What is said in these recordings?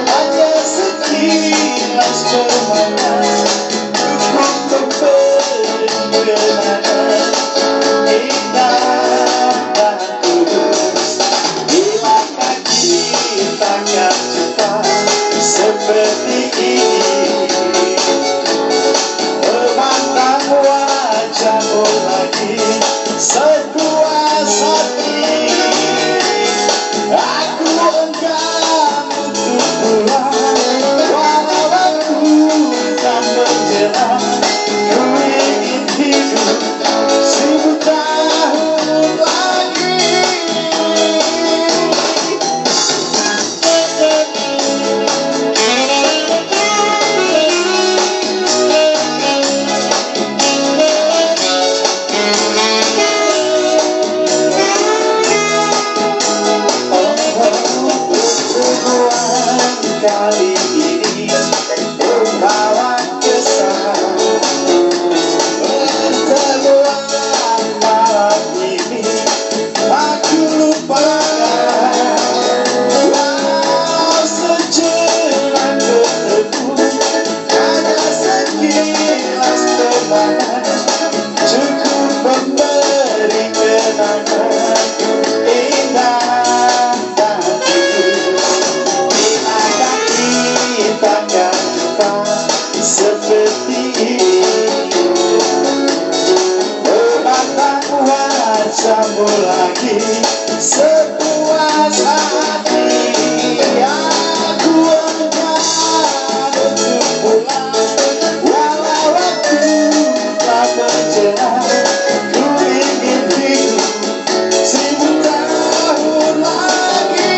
hanya sekilas permainan cukup memberi kenangan indah dan tulus. Bilakah kita akan jumpa seperti ini, memandang wajahmu lagi sepuas hati. Aku enggan untuk pulang, walau aku tak berjalan. Ku ingin hidup 1000 tahun lagi. Kali ini membawa kesan, pertemuan malam ini aku lupakan. Walau sejenak bertemu, hanya sekilas permainan cukup memberi kenangan indah dan tulus. Takkan jumpa seperti ini, memandang wajahmu lagi sepuas hati. Aku enggan untuk pulang, walau aku tak berjalan. Ku ingin hidup 1000 tahun lagi.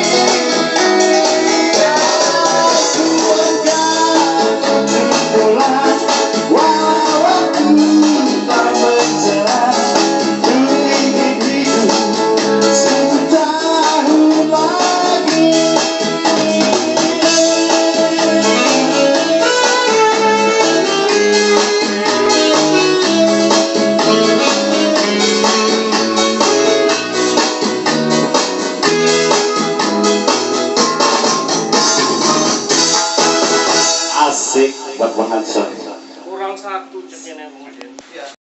Asik buat Bang Hanson. Kurang satu ceknya kemudian.